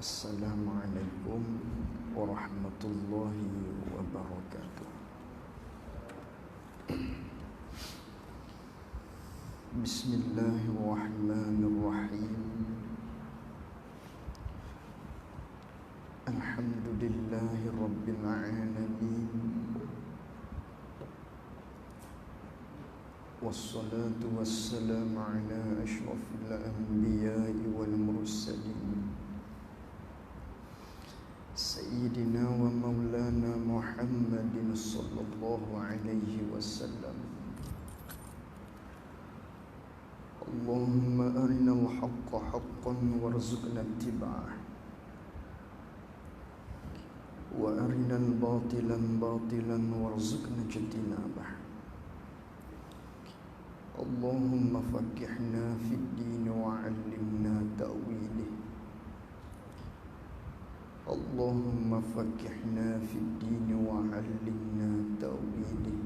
Assalamualaikum warahmatullahi wabarakatuh. Bismillahirrahmanirrahim. Alhamdulillahi rabbil alamin. Wassalatu wassalamu ala asyrafil anbiya'i wal mursalin Sayyidina wa maulana Muhammadin sallallahu alaihi wasallam. Allahumma arinal haqqa haqqan warzuqna ittiba'ah, wa arinal batilan batilan warzuqna ijtinabah. Allahumma faqihna fid din wa 'allimna ta'wilih. Allahumma faqihna fid din wa 'allimna ta'wilih.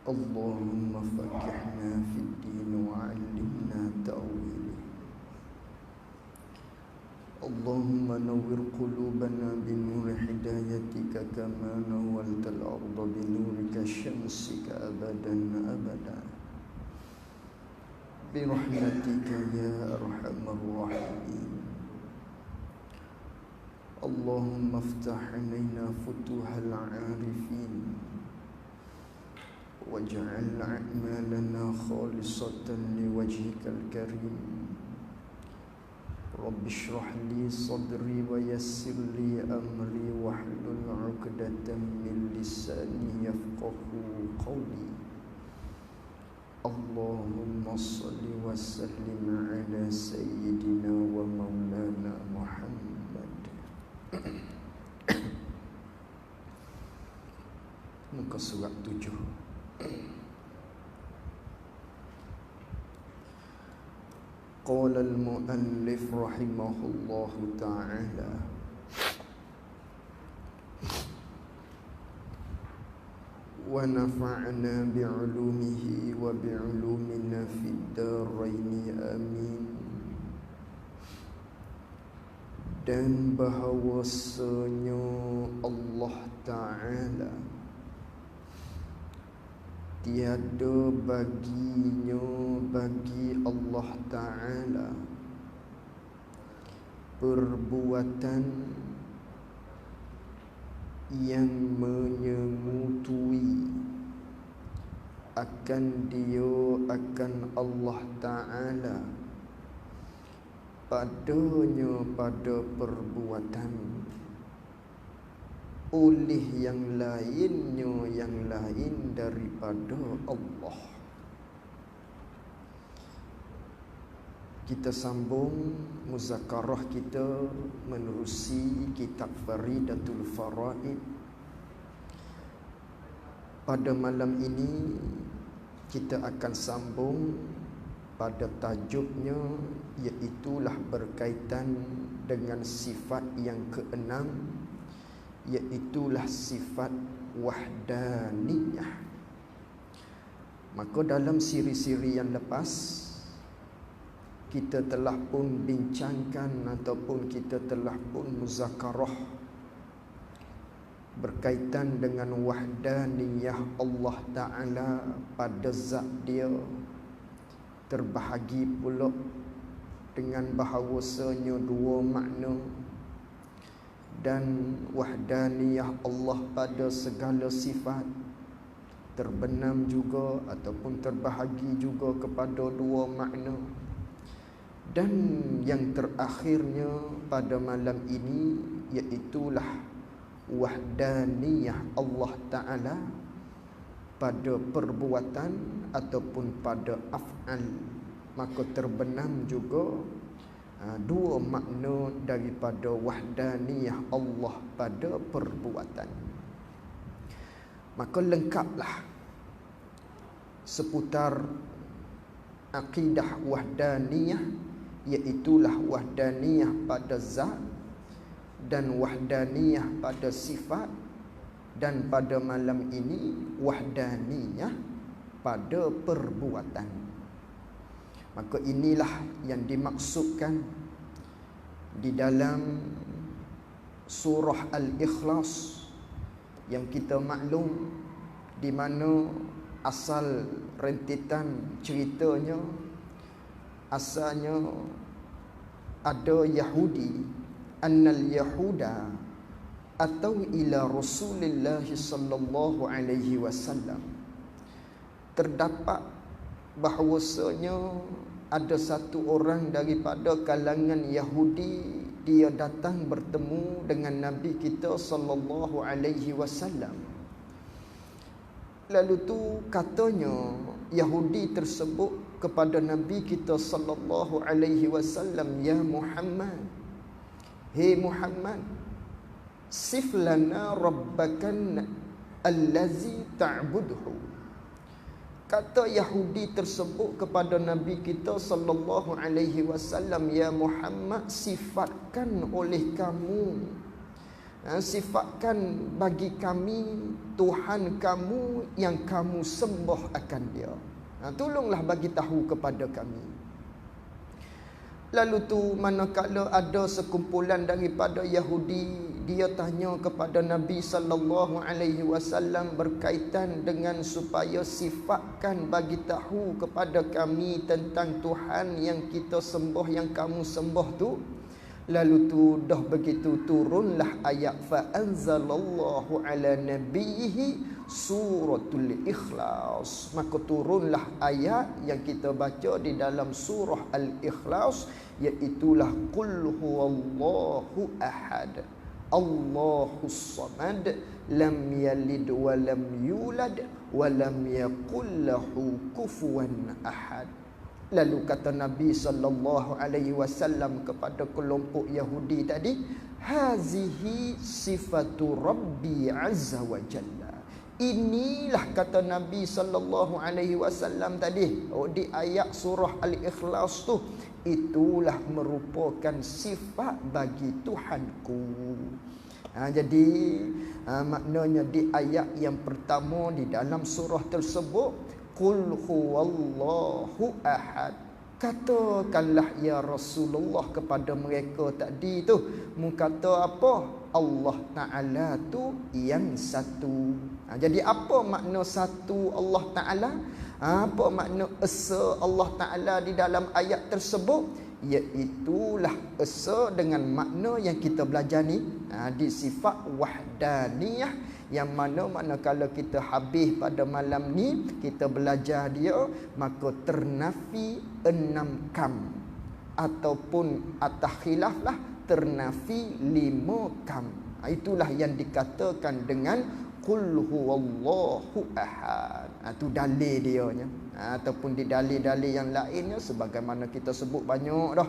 Allahumma faqihna fid din wa 'allimna ta'wilih. Allahumma nawwir qulubana binuri hidayatika kama nawwaltal arda binurika syamsika abadan abada. Birahmatika ya arhamar rahimin. Allahumma aftah alaina futuhal arifin waj'al a'malana khalisatan liwajhikal karim. Rabbi shrah li sadri wa yassir li amri wahlul 'uqdatam min lisani yafqahu qawli. Allahumma salli wa sallim ala sayyidina wa maulana Muhammad. Muka surat 7. Qala al-muallif rahimahullahu ta'ala, wa nafa'na bi'ulumihi wa bi'ulumina fid daraini amin. Dan bahawasanya Allah Ta'ala tiada baginya, bagi Allah Ta'ala, perbuatan yang menyengutui akan dia, akan Allah Ta'ala, padanya, pada perbuatan oleh yang lainnya, yang lain daripada Allah. Kita sambung muzakarah kita menerusi kitab Faridatul Faraid. Pada malam ini kita akan sambung pada tajuknya, iaitulah berkaitan dengan sifat yang keenam, iaitulah sifat wahdaniyah. Maka dalam siri-siri yang lepas kita telah pun bincangkan ataupun kita telah pun muzakarah berkaitan dengan wahdaniyah Allah Ta'ala pada zat dia. Terbahagi pula dengan bahawasanya dua makna, dan wahdaniyah Allah pada segala sifat terbenam juga ataupun terbahagi juga kepada dua makna. Dan yang terakhirnya pada malam ini iaitulah wahdaniyah Allah Ta'ala pada perbuatan ataupun pada af'al. Maka terbenam juga dua makna daripada wahdaniyah Allah pada perbuatan. Maka lengkaplah seputar akidah wahdaniyah, iaitulah wahdaniyah pada zat dan wahdaniyah pada sifat, dan pada malam ini wahdaniyah pada perbuatan. Maka inilah yang dimaksudkan di dalam surah Al-Ikhlas yang kita maklum di mana asal rentetan ceritanya, asalnya ada Yahudi, annal Yahuda atau ila Rasulillah sallallahu alaihi wasallam. Terdapat bahawasanya ada satu orang daripada kalangan Yahudi, dia datang bertemu dengan Nabi kita sallallahu alaihi wasallam. Lalu tu katanya Yahudi tersebut kepada Nabi kita sallallahu alaihi wasallam, ya Muhammad, hey Muhammad, sif lana rabbakan allazi ta'budhu. Kata Yahudi tersebut kepada Nabi kita sallallahu alaihi wasallam, ya Muhammad, sifatkan oleh kamu, sifatkan bagi kami Tuhan kamu yang kamu sembah akan dia. Tolonglah bagi tahu kepada kami. Lalu tu manakala ada sekumpulan daripada Yahudi, dia tanya kepada Nabi sallallahu alaihi wasallam berkaitan dengan supaya sifatkan bagi tahu kepada kami tentang Tuhan yang kita sembah, yang kamu sembah tu. Lalu tu dah begitu turunlah ayat fa anzalallahu ala nabiyhi suratul Ikhlas. Maka turunlah ayat yang kita baca di dalam surah Al-Ikhlas, iaitulah qul huwallahu ahad Allahus samad lam yalid wa lam yulad wa lam yakul lahu kufuwan ahad. Lalu kata Nabi sallallahu alaihi wasallam kepada kelompok Yahudi tadi, hazihi sifatu rabbi azza wa jalla. Inilah kata Nabi sallallahu alaihi wasallam tadi di ayat surah Al-Ikhlas tu, itulah merupakan sifat bagi Tuhanku. Jadi maknanya di ayat yang pertama di dalam surah tersebut, qul huwallahu ahad. Katakanlah ya Rasulullah kepada mereka tadi tu, mu kata apa? Allah Ta'ala tu yang satu. Jadi apa makna satu Allah Ta'ala? Apa makna esa Allah Ta'ala di dalam ayat tersebut? Iaitulah esa dengan makna yang kita belajar ni, di sifat wahdaniyah, yang mana manakala kita habis pada malam ni kita belajar dia, maka ternafi 6 kam, ataupun atas khilaf lah ternafi 5 kam. Itulah yang dikatakan dengan qul huwallahu ahad. Itu dalil dia nya. Ataupun di dalil-dalil yang lainnya sebagaimana kita sebut banyak dah.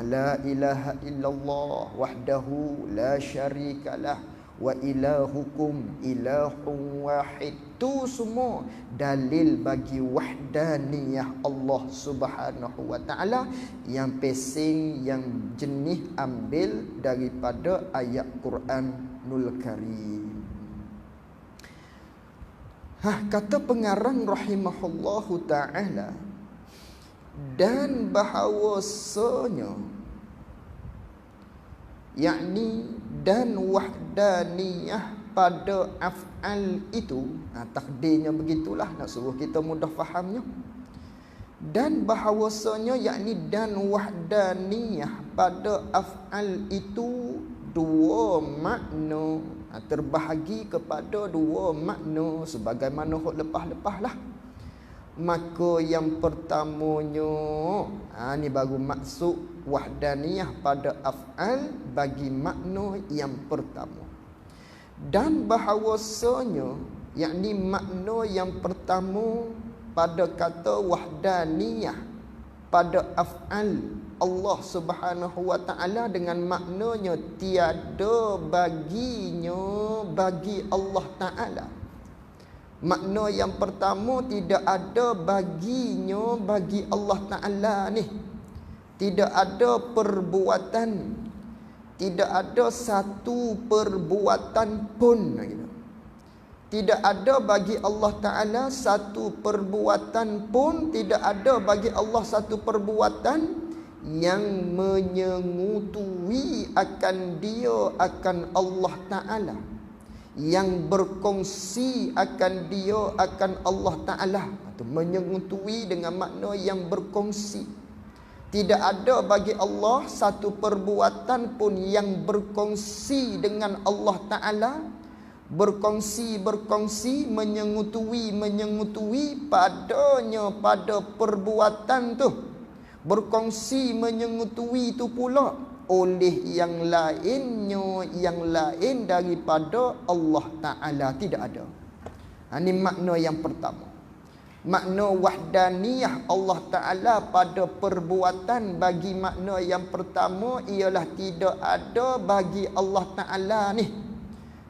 La ilaha illallah wahdahu la syarikalah wa ilahukum ilahun wahid. Itu semua dalil bagi wahdaniyah Allah Subhanahu wa taala, yang pesing yang jenis ambil daripada ayat Quranul Karim. Kata pengarang rahimahullahu ta'ala, dan bahawasanya, yakni dan wahdaniyah pada af'al itu, takdirnya begitulah, nak suruh kita mudah fahamnya. Dan bahawasanya, yakni dan wahdaniyah pada af'al itu 2 makna, terbahagi kepada 2 makna sebagaimana hok lepas-lepas lah. Maka yang pertamanya, ni baru maksud wahdaniyah pada af'al bagi makna yang pertama. Dan bahawasanya, yakni makna yang pertama pada kata wahdaniyah pada af'al Allah Subhanahu wa taala dengan maknanya tiada baginya bagi Allah Taala. Makna yang pertama, tidak ada baginya bagi Allah Taala ni. Tidak ada perbuatan, tidak ada satu perbuatan pun. Tidak ada bagi Allah Ta'ala satu perbuatan pun, tidak ada bagi Allah satu perbuatan yang menyengutui akan dia akan Allah Ta'ala, yang berkongsi akan dia akan Allah Ta'ala. Itu menyengutui dengan makna yang berkongsi. Tidak ada bagi Allah satu perbuatan pun yang berkongsi dengan Allah Ta'ala. Berkongsi, menyengutui padanya pada perbuatan tu. Berkongsi, menyengutui itu pula oleh yang lainnya, yang lain daripada Allah Ta'ala. Tidak ada. Ini makna yang pertama. Makna wahdaniyah Allah Ta'ala pada perbuatan, bagi makna yang pertama ialah tidak ada bagi Allah Ta'ala ni,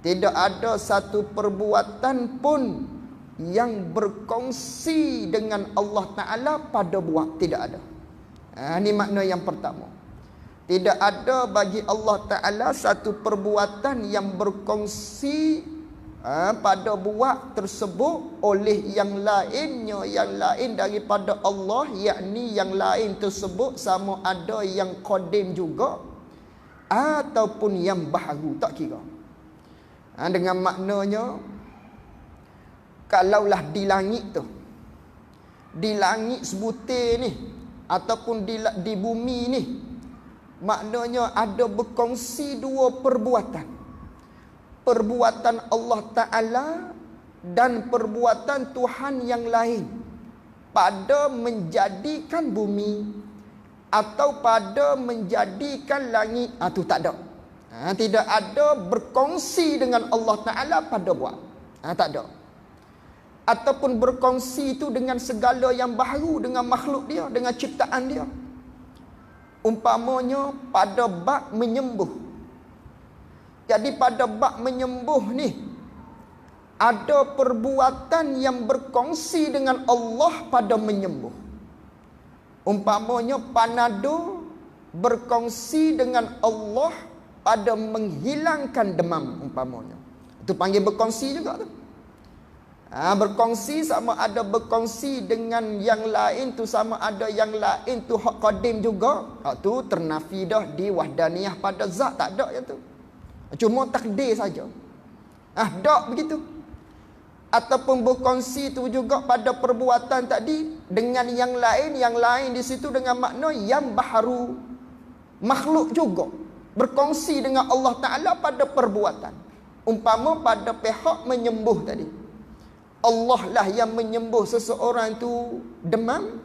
tidak ada satu perbuatan pun yang berkongsi dengan Allah Ta'ala pada buat. Tidak ada. Ini makna yang pertama. Tidak ada bagi Allah Ta'ala satu perbuatan yang berkongsi pada buat tersebut oleh yang lainnya, yang lain daripada Allah, yakni yang lain tersebut sama ada yang qadim juga ataupun yang baharu, tak kira. Dengan maknanya, kalaulah di langit tu, di langit sebutir ni ataupun di bumi ni, maknanya ada berkongsi dua perbuatan. Perbuatan Allah Ta'ala dan perbuatan Tuhan yang lain pada menjadikan bumi atau pada menjadikan langit. Itu tak ada. Tidak ada berkongsi dengan Allah Ta'ala pada buat. Tak ada. Ataupun berkongsi itu dengan segala yang baharu, dengan makhluk dia, dengan ciptaan dia. Umpamanya pada bab menyembuh. Jadi pada bab menyembuh ni, ada perbuatan yang berkongsi dengan Allah pada menyembuh. Umpamanya Panado berkongsi dengan Allah pada menghilangkan demam, umpamanya. Itu panggil berkongsi juga tu. Berkongsi sama ada berkongsi dengan yang lain tu, sama ada yang lain tu hak qadim juga. Tu ternafi dah di wahdaniyah pada zat, tak ada yang tu. Cuma takdir saja. Tak begitu. Ataupun berkongsi tu juga pada perbuatan tadi dengan yang lain di situ dengan makna yang baharu. Makhluk juga berkongsi dengan Allah Ta'ala pada perbuatan. Umpama pada pihak menyembuh tadi, Allah lah yang menyembuh seseorang tu demam,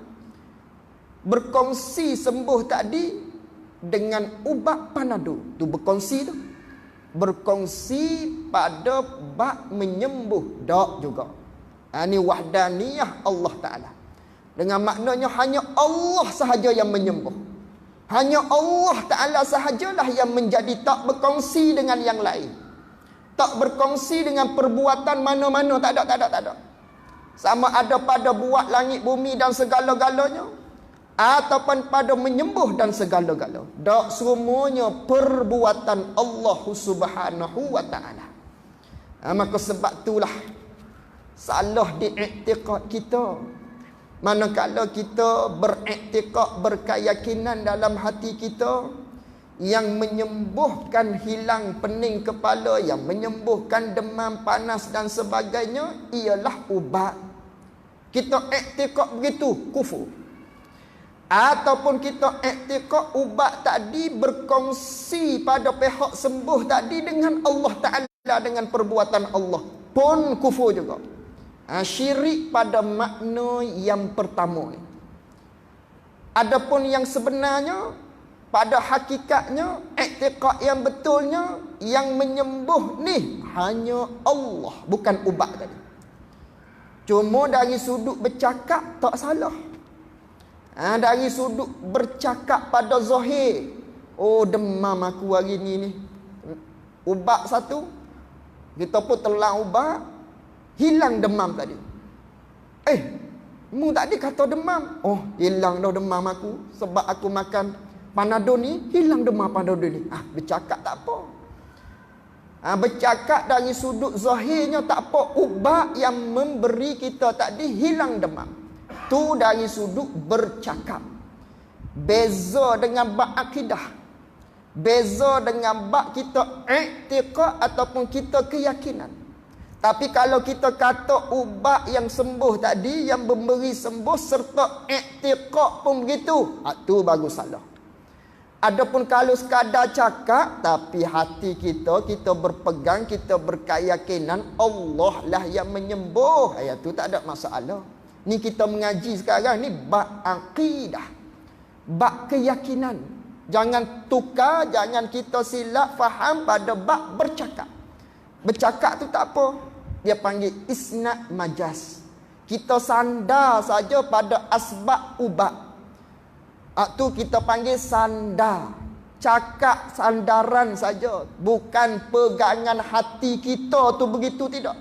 berkongsi sembuh tadi dengan ubat Panado. Tu berkongsi tu. Berkongsi pada bab menyembuh dak juga. Ini wahdaniyah Allah Ta'ala. Dengan maknanya hanya Allah sahaja yang menyembuh. Hanya Allah Ta'ala sahajalah yang menjadi tak berkongsi dengan yang lain. Tak berkongsi dengan perbuatan mana-mana. Tak ada. Sama ada pada buat langit bumi dan segala-galanya, ataupun pada menyembuh dan segala-galanya. Tak semuanya perbuatan Allah Subhanahu wa Ta'ala. Maka sebab itulah salah di i'tiqad kita. Manakala kita beriktikad, berkeyakinan dalam hati kita, yang menyembuhkan hilang pening kepala, yang menyembuhkan demam, panas dan sebagainya ialah ubat. Kita iktikad begitu, kufur. Ataupun kita iktikad ubat tadi berkongsi pada pihak sembuh tadi dengan Allah Ta'ala, dengan perbuatan Allah, pun kufur juga. Syirik pada makna yang pertama ni. Adapun yang sebenarnya, pada hakikatnya, iktikad yang betulnya, yang menyembuh ni hanya Allah, bukan ubat tadi. Cuma dari sudut bercakap tak salah. Dari sudut bercakap pada zahir, oh demam aku hari ni. Ubat satu, kita pun telan ubat, hilang demam tadi. Mu tadi kata demam. Oh, hilang dah demam aku sebab aku makan Panado ni, hilang demam Panado ni. Bercakap tak apa. Bercakap dari sudut zahirnya tak apa. Ubat yang memberi kita tadi hilang demam. Tu dari sudut bercakap. Beza dengan bab akidah. Beza dengan bab kita i'tiqad ataupun kita keyakinan. Tapi kalau kita kata ubat yang sembuh tadi, yang memberi sembuh serta i'tiqad pun begitu, tu baru salah. Adapun kalau sekadar cakap tapi hati kita berpegang, kita berkeyakinan Allah lah yang menyembuh, tu tak ada masalah. Ni kita mengaji sekarang ni bab akidah, bab keyakinan. Jangan tukar, jangan kita silap faham pada bab bercakap. Bercakap tu tak apa, dia panggil isnad majaz. Kita sandar saja pada asbab ubat. Tu kita panggil sandar. Cakap sandaran saja, bukan pegangan hati kita tu begitu, tidak.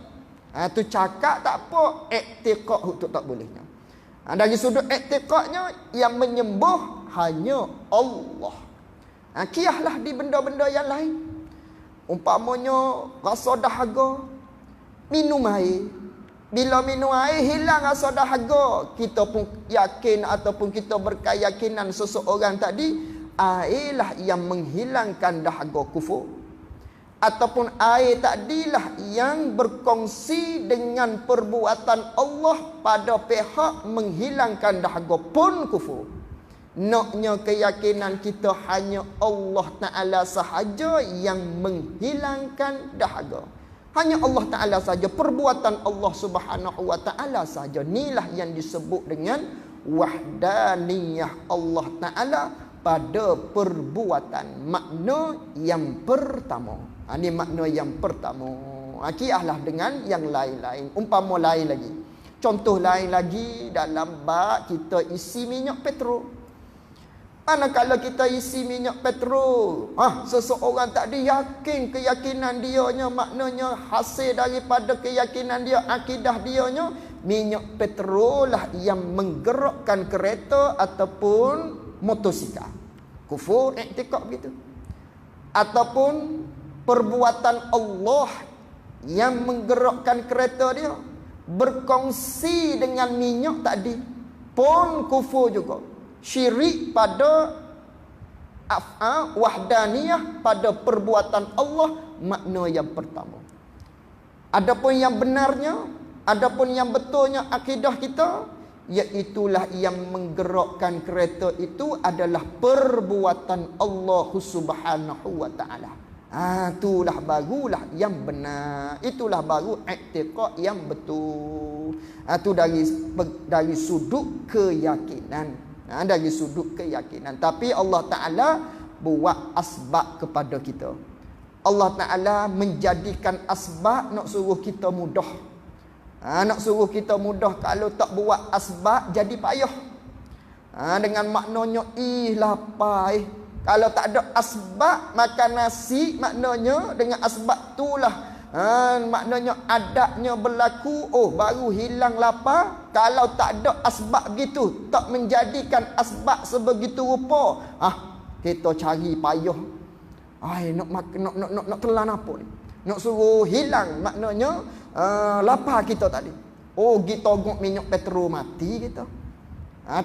Tu cakap tak apa, i'tiqad tu tak bolehnya. Dari sudut i'tiqadnya, yang menyembuh hanya Allah. Kiyahlah di benda-benda yang lain. Umpamanya rasa dahaga, minum air. Bila minum air hilang rasa dahaga, kita pun yakin ataupun kita berkeyakinan seseorang tadi, airlah yang menghilangkan dahaga kufur. Ataupun air tadilah yang berkongsi dengan perbuatan Allah pada pihak menghilangkan dahaga pun kufur. Naknya keyakinan kita hanya Allah Ta'ala sahaja yang menghilangkan dahaga. Hanya Allah Ta'ala saja, perbuatan Allah Subhanahu Wa Ta'ala saja. Inilah yang disebut dengan wahdaniyah Allah Ta'ala pada perbuatan. Makna yang pertama. Ini makna yang pertama. Kiahlah dengan yang lain-lain. Umpama lain lagi. Contoh lain lagi dalam bab kita isi minyak petrol. Manakala kita isi minyak petrol, seseorang tak yakin keyakinan dianya, maknanya hasil daripada keyakinan dia, akidah dianya, minyak petrol lah yang menggerakkan kereta ataupun motosikal. Kufur i'tiqad begitu. Ataupun perbuatan Allah yang menggerakkan kereta dia berkongsi dengan minyak tadi pun kufur juga. Syirik pada wahdaniyah, pada perbuatan Allah, makna yang pertama. Adapun yang benarnya, adapun yang betulnya akidah kita, iaitulah yang menggerakkan kereta itu adalah perbuatan Allah Subhanahu Wa Ta'ala. Itulah barulah yang benar. Itulah baru i'tiqad yang betul. Itu dari sudut keyakinan. Dari sudut keyakinan. Tapi Allah Ta'ala buat asbab kepada kita. Allah Ta'ala menjadikan asbab nak suruh kita mudah. Nak suruh kita mudah. Kalau tak buat asbab jadi payah. Dengan maknanya lapar. Kalau tak ada asbab makan nasi, maknanya dengan asbab itulah maknanya adatnya berlaku, baru hilang lapar. Kalau tak ada asbab begitu, tak menjadikan asbab sebegitu rupa, kita cari payah. Nak telan apa ni? Nak suruh hilang maknanya lapar kita tadi. Kita togok minyak petrol mati kita.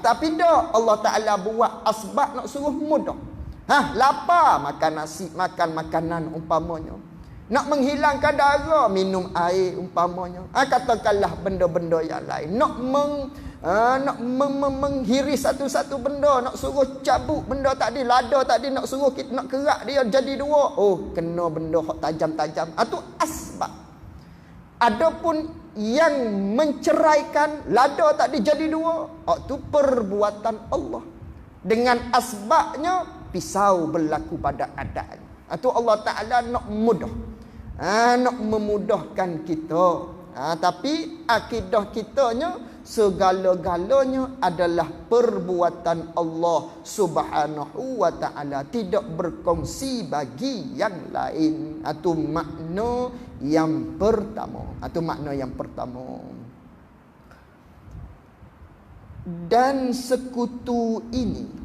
Tapi dah Allah Ta'ala buat asbab nak suruh mudah. Lapar makan nasi, makan makanan umpamanya. Nak menghilangkan darah, minum air umpamanya. Katakanlah benda-benda yang lain. Nak menghiris satu-satu benda, nak suruh cabut benda tadi, lada tadi, nak suruh kita nak kerak dia jadi dua. Kena benda hak tajam-tajam. Itu asbab. Adapun yang menceraikan lada tadi jadi dua, itu perbuatan Allah. Dengan asbabnya pisau berlaku pada adat. Itu Allah Ta'ala nak mudah. Nak memudahkan kita. Tapi akidah kitanya segala-galanya adalah perbuatan Allah Subhanahu Wa Ta'ala, tidak berkongsi bagi yang lain. Itu makna yang pertama. Itu makna yang pertama. Dan sekutu ini,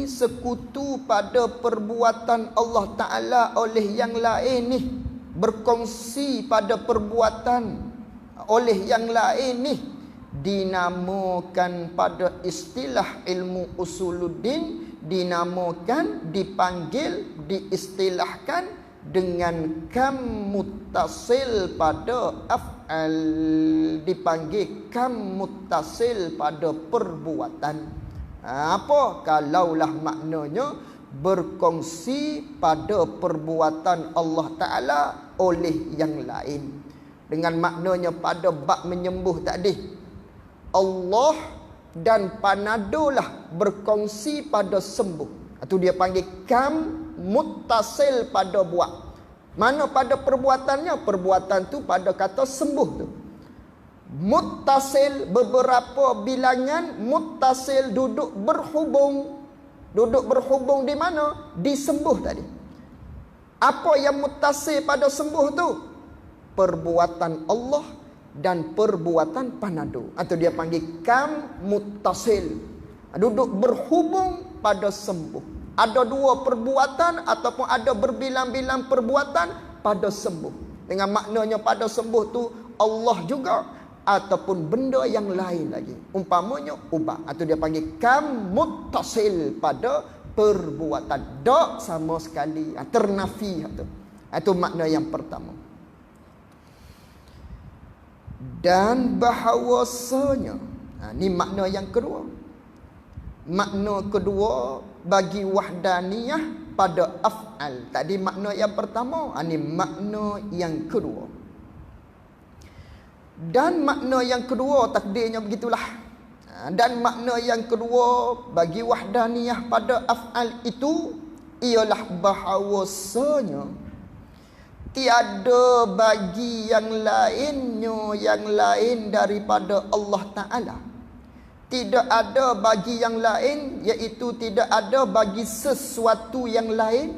sekutu pada perbuatan Allah Ta'ala oleh yang lain ni, berkongsi pada perbuatan oleh yang lain ni dinamakan pada istilah ilmu usuluddin, dinamakan, dipanggil, diistilahkan dengan kam muttasil pada af'al, dipanggil kam muttasil pada perbuatan. Apa kalaulah maknanya berkongsi pada perbuatan Allah Ta'ala oleh yang lain. Dengan maknanya pada bab menyembuh tadi, Allah dan Panado lah berkongsi pada sembuh. Itu dia panggil kam muttasil pada buat. Mana pada perbuatannya? Perbuatan tu pada kata sembuh tu. Muttasil beberapa bilangan, muttasil duduk berhubung. Duduk berhubung di mana? Di sembuh tadi. Apa yang muttasil pada sembuh tu? Perbuatan Allah dan perbuatan Panado. Atau dia panggil kam muttasil. Duduk berhubung pada sembuh. Ada dua perbuatan ataupun ada berbilang-bilang perbuatan pada sembuh. Dengan maknanya pada sembuh tu Allah juga ataupun benda yang lain lagi. Umpamanya ubat. Atau dia panggil kam muttasil pada perbuatan. Tak sama sekali. Ternafi. Itu makna yang pertama. Dan bahawasanya, ni makna yang kedua. Makna kedua bagi wahdaniyah pada af'al. Tadi makna yang pertama, ni makna yang kedua. Dan makna yang kedua takdirnya begitulah. Dan makna yang kedua bagi wahdaniyah pada af'al itu ialah bahawasanya tiada bagi yang lainnya yang lain daripada Allah Ta'ala. Tidak ada bagi yang lain, iaitu tidak ada bagi sesuatu yang lain.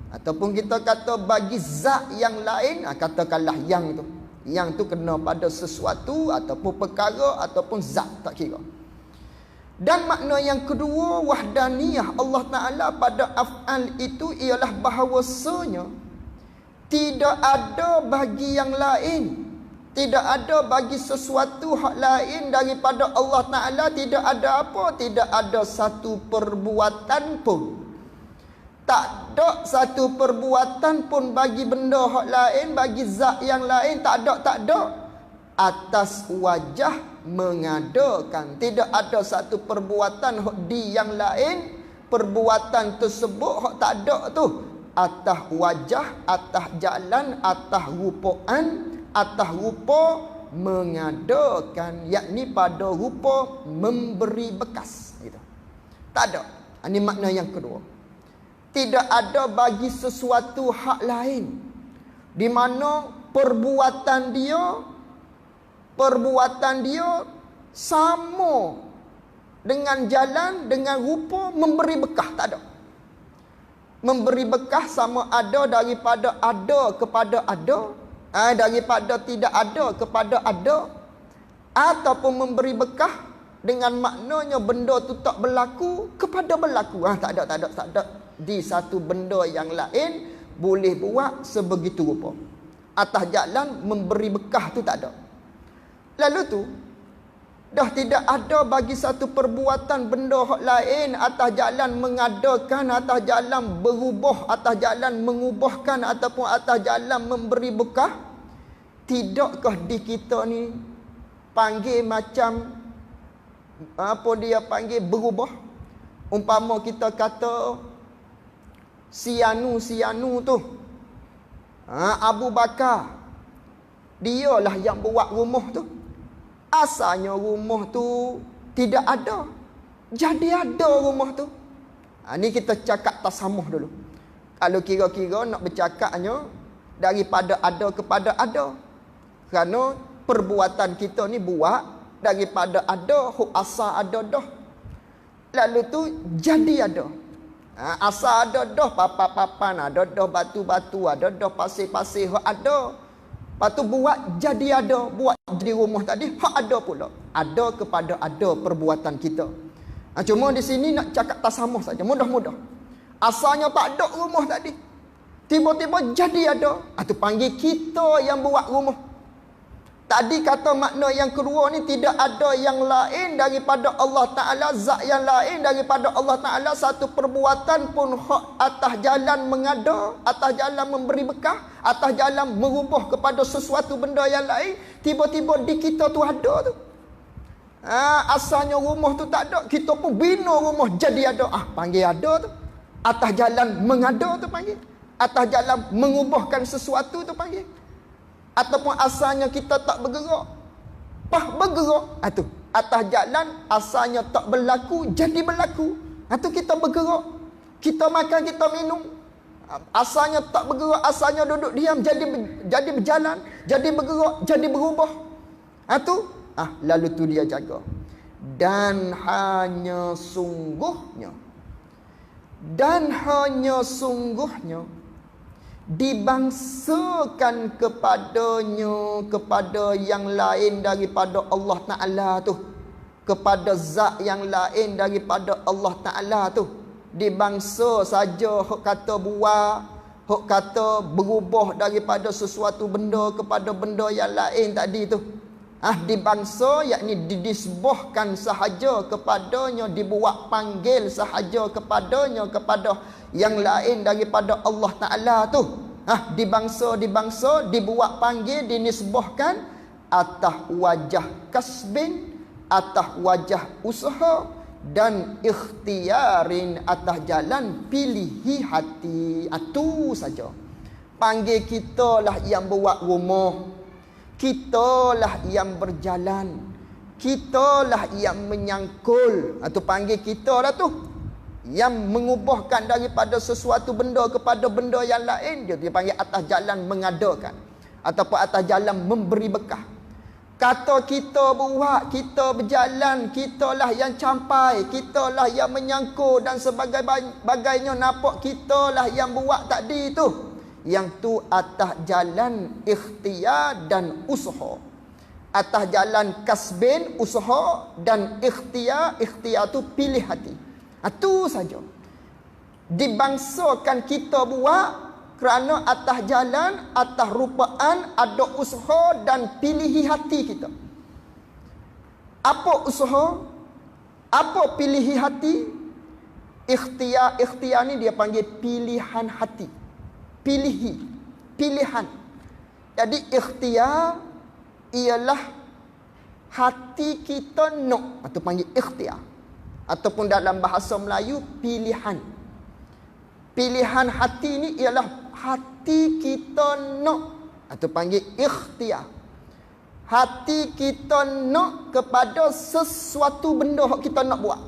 Ataupun kita kata bagi zat yang lain, katakanlah yang tu. Yang tu kena pada sesuatu ataupun perkara ataupun zat, tak kira. Dan makna yang kedua wahdaniyah Allah Ta'ala pada af'al itu ialah bahawasanya tidak ada bagi yang lain, tidak ada bagi sesuatu hak lain daripada Allah Ta'ala. Tidak ada apa? Tidak ada satu perbuatan pun. Tak ada satu perbuatan pun bagi benda hak lain, bagi zat yang lain. Tak ada. Atas wajah mengadakan. Tidak ada satu perbuatan hak di yang lain. Perbuatan tersebut hak tak ada tu. Atas wajah, atas jalan, atas rupaan, atas rupa mengadakan, yakni pada rupa memberi bekas gitu. Tak ada. Ini makna yang kedua. Tidak ada bagi sesuatu hak lain di mana perbuatan dia sama dengan jalan, dengan rupa memberi bekas. Tak ada. Memberi bekas sama ada daripada ada kepada ada, daripada tidak ada kepada ada, ataupun memberi bekas dengan maknanya benda tu tak berlaku kepada berlaku. Tak ada. Di satu benda yang lain boleh buat sebegitu rupa. Atas jalan memberi bekas tu tak ada. Lalu tu dah tidak ada bagi satu perbuatan benda hak lain atas jalan mengadakan, atas jalan berubah, atas jalan mengubahkan ataupun atas jalan memberi bekah. Tidakkah di kita ni panggil macam apa dia panggil berubah? Umpama kita kata Sianu tu, Abu Bakar, dialah yang buat rumah tu. Asalnya rumah tu tidak ada, jadi ada rumah tu. Ni kita cakap tasamuh dulu. Kalau kira-kira nak bercakapnya daripada ada kepada ada. Kerana perbuatan kita ni buat daripada ada, asal ada dah. Lalu tu jadi ada. Asal ada dah, papan-papan ada dah, batu-batu ada dah, pasir-pasir ada. Lepas tu buat jadi ada, buat jadi rumah tadi hak ada pula. Ada kepada ada perbuatan kita. Cuma di sini nak cakap tasamuh saja, mudah-mudah. Asalnya tak ada rumah tadi, tiba-tiba jadi ada. Itu panggil kita yang buat rumah. Tadi kata makna yang kedua ni, tidak ada yang lain daripada Allah Ta'ala, zat yang lain daripada Allah Ta'ala, satu perbuatan pun hak atas jalan mengada, atas jalan memberi bekah, atas jalan merubah kepada sesuatu benda yang lain. Tiba-tiba di kita tu ada tu. Asalnya rumah tu tak ada, kita pun bina rumah jadi ada. Panggil ada tu. Atas jalan mengada tu panggil. Atas jalan mengubahkan sesuatu tu panggil. Ataupun asalnya kita tak bergerak, bergerak. Tu atas jalan asalnya tak berlaku jadi berlaku. Tu kita bergerak. Kita makan, kita minum. Asalnya tak bergerak, asalnya duduk diam jadi berjalan, jadi bergerak, jadi berubah. Lalu tu dia jaga. Dan hanya sungguhnya dibangsakan kepadanya, kepada yang lain daripada Allah Ta'ala tu, kepada zat yang lain daripada Allah Ta'ala tu. Dibangsa saja hok kata buat, hok kata berubah daripada sesuatu benda kepada benda yang lain tadi tu. Dibangsa, yakni didisbahkan sahaja kepadanya, dibuat panggil sahaja kepadanya, kepada yang lain daripada Allah Ta'ala tu. Dibangsa, dibuat panggil, dinisbahkan atas wajah kasbin, atas wajah usaha, dan ikhtiarin, atas jalan pilihi hati. Itu saja. Panggil kita lah yang buat rumah, kita lah yang berjalan, kita lah yang menyangkul. Atau panggil kita lah tu, yang mengubahkan daripada sesuatu benda kepada benda yang lain. Dia panggil atas jalan mengadakan, ataupun atas jalan memberi bekah. Kata kita buat, kita berjalan, kita lah yang campai, kita lah yang menyangkul dan sebagainya. Nampak kita lah yang buat tadi tu. Yang tu atas jalan ikhtiar dan usaha. Atas jalan kasbin, usaha, dan ikhtiar. Ikhtiar tu pilih hati. Itu saja. Dibangsakan kita buat kerana atas jalan, atas rupaan, ada usaha dan pilihi hati kita. Apa usaha? Apa pilihi hati? Ikhtiar ni dia panggil pilihan hati. Pilihan. Jadi ikhtiar ialah hati kita nak, atau panggil ikhtiar. Ataupun dalam bahasa Melayu, pilihan. Pilihan hati ni ialah hati kita nak, atau panggil ikhtiar. Hati kita nak kepada sesuatu benda yang kita nak buat,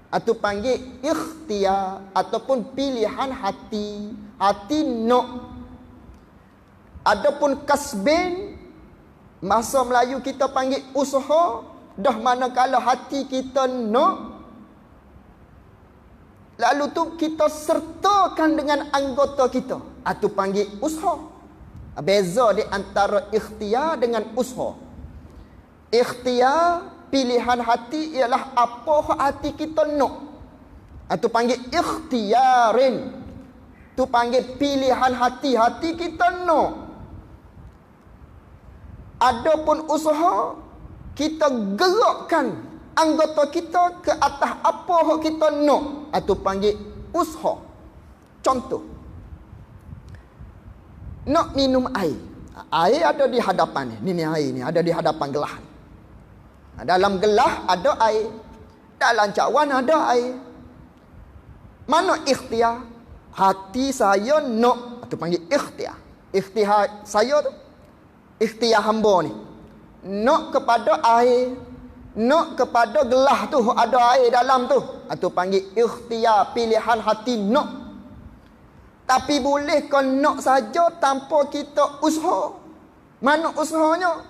atau panggil ikhtiar, ataupun pilihan hati. Hati nak. Adapun kasbin, bahasa Melayu kita panggil usaha. Dah manakala hati kita nak, lalu tu kita sertakan dengan anggota kita, atau panggil usaha. Beza di antara ikhtiar dengan usaha. Ikhtiar, pilihan hati, ialah apa hati kita nak, atau panggil ikhtiarin. Tu panggil pilihan hati. Hati kita nak. Adapun usaha, kita gerakkan anggota kita ke atas apa yang kita nak, atau panggil usaha. Contoh, nak minum air. Air ada di hadapan ni. Ni air ni ada di hadapan gelas. Dalam gelas ada air, dalam cawan ada air. Mana ikhtiar? Hati saya nak, itu panggil ikhtiar. Ikhtiar saya tu, ikhtiar hamba ni, nak kepada air, nak kepada gelas tu ada air dalam tu, itu panggil ikhtiar, pilihan hati nak. Tapi boleh kau nak saja tanpa kita usaha. Mana usahanya?